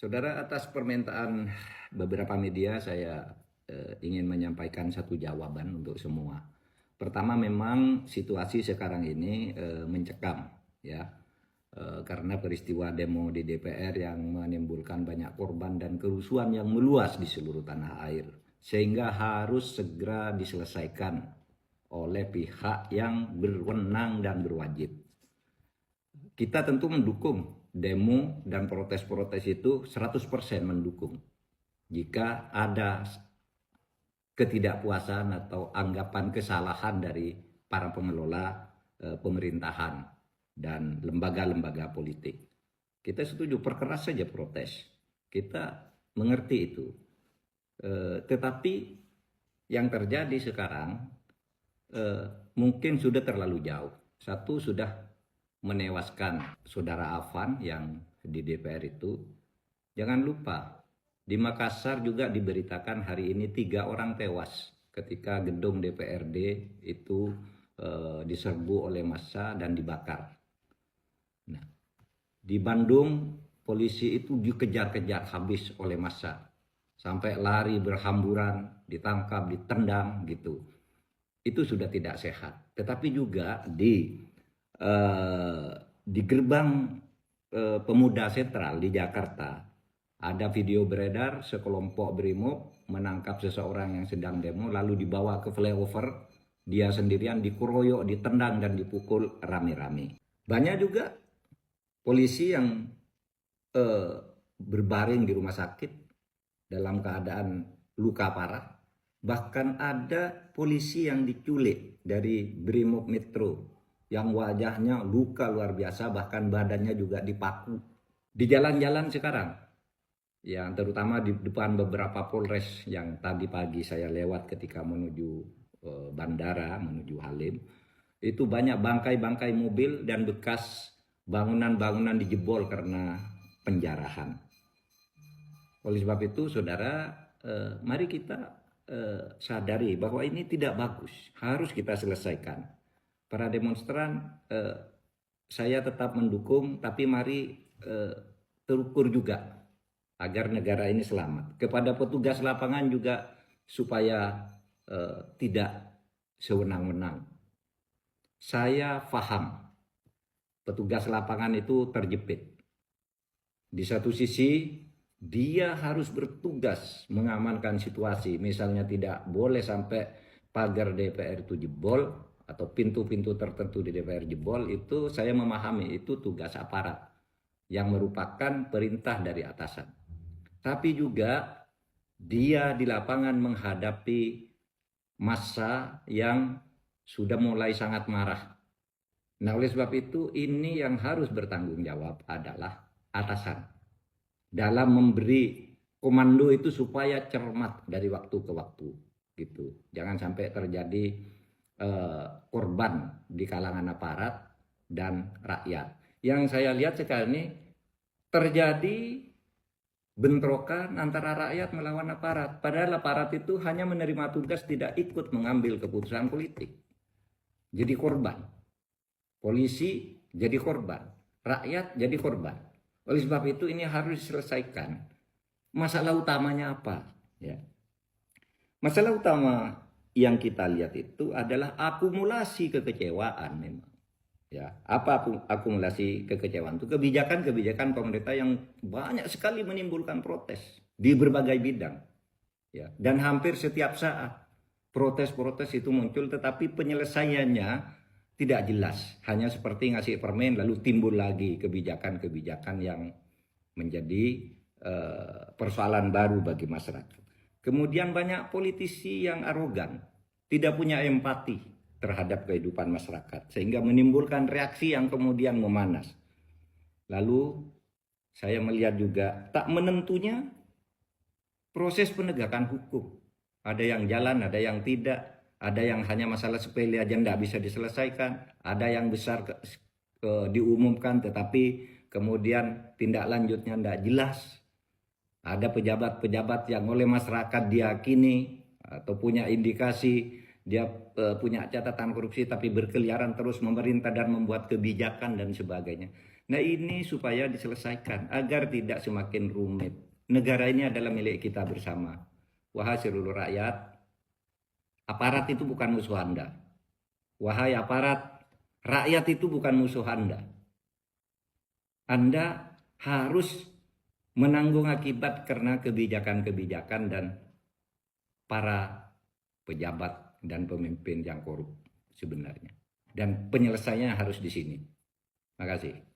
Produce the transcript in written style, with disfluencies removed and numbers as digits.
Saudara, atas permintaan beberapa media saya ingin menyampaikan satu jawaban untuk semua. Pertama, memang situasi sekarang ini mencekam, ya, karena peristiwa demo di DPR yang menimbulkan banyak korban dan kerusuhan yang meluas di seluruh tanah air, sehingga harus segera diselesaikan oleh pihak yang berwenang dan berwajib. Kita tentu mendukung demo dan protes-protes itu 100% mendukung. Jika ada ketidakpuasan atau anggapan kesalahan dari para pengelola pemerintahan dan lembaga-lembaga politik, kita setuju, perkeras saja protes. Kita mengerti itu. Tetapi yang terjadi sekarang mungkin sudah terlalu jauh. Satu, sudah menewaskan saudara Afan yang di DPR itu. Jangan lupa, di Makassar juga diberitakan hari ini 3 orang tewas ketika gedung DPRD itu diserbu oleh massa dan dibakar. Nah, di Bandung polisi itu dikejar-kejar habis oleh massa, sampai lari berhamburan, ditangkap, ditendang gitu. Itu sudah tidak sehat. Tetapi juga di gerbang Pemuda Sentral di Jakarta ada video beredar sekelompok brimob menangkap seseorang yang sedang demo, lalu dibawa ke flyover, dia sendirian dikeroyok, ditendang dan dipukul rame-rame. Banyak juga polisi yang berbaring di rumah sakit dalam keadaan luka parah. Bahkan ada polisi yang diculik dari Brimob Metro yang wajahnya luka luar biasa, bahkan badannya juga dipaku. Di jalan-jalan sekarang, yang terutama di depan beberapa polres yang tadi pagi saya lewat ketika menuju bandara, menuju Halim, itu banyak bangkai-bangkai mobil dan bekas bangunan-bangunan dijebol karena penjarahan. Oleh sebab itu, saudara, mari kita sadari bahwa ini tidak bagus, harus kita selesaikan. Para demonstran saya tetap mendukung, tapi mari terukur juga agar negara ini selamat. Kepada petugas lapangan juga supaya tidak sewenang-wenang. Saya paham petugas lapangan itu terjepit. Di satu sisi dia harus bertugas mengamankan situasi, misalnya tidak boleh sampai pagar DPR itu jebol atau pintu-pintu tertentu di DPR jebol. Itu saya memahami, itu tugas aparat yang merupakan perintah dari atasan. Tapi juga dia di lapangan menghadapi massa yang sudah mulai sangat marah. Nah, oleh sebab itu ini yang harus bertanggung jawab adalah atasan dalam memberi komando itu supaya cermat dari waktu ke waktu gitu. Jangan sampai terjadi korban di kalangan aparat dan rakyat. Yang saya lihat sekarang ini terjadi bentrokan antara rakyat melawan aparat. Padahal aparat itu hanya menerima tugas, tidak ikut mengambil keputusan politik. Jadi korban. Polisi jadi korban. Rakyat jadi korban. Oleh sebab itu ini harus diselesaikan. Masalah utamanya apa? Ya. Masalah utama yang kita lihat itu adalah akumulasi kekecewaan memang. Ya, apa akumulasi kekecewaan itu? Kebijakan-kebijakan pemerintah yang banyak sekali menimbulkan protes di berbagai bidang. Ya, dan hampir setiap saat protes-protes itu muncul, tetapi penyelesaiannya tidak jelas. Hanya seperti ngasih permen lalu timbul lagi kebijakan-kebijakan yang menjadi persoalan baru bagi masyarakat. Kemudian banyak politisi yang arogan, tidak punya empati terhadap kehidupan masyarakat, sehingga menimbulkan reaksi yang kemudian memanas. Lalu saya melihat juga tak menentunya proses penegakan hukum. Ada yang jalan, ada yang tidak, ada yang hanya masalah sepele aja tidak bisa diselesaikan, ada yang besar diumumkan tetapi kemudian tindak lanjutnya tidak jelas. Ada pejabat-pejabat yang oleh masyarakat diyakini atau punya indikasi dia punya catatan korupsi tapi berkeliaran terus memerintah dan membuat kebijakan dan sebagainya. Nah ini supaya diselesaikan agar tidak semakin rumit. Negara ini adalah milik kita bersama. Wahai seluruh rakyat, aparat itu bukan musuh Anda. Wahai aparat, rakyat itu bukan musuh Anda. Anda harus menanggung akibat karena kebijakan-kebijakan dan para pejabat dan pemimpin yang korup sebenarnya. Dan penyelesaiannya harus di sini. Terima kasih.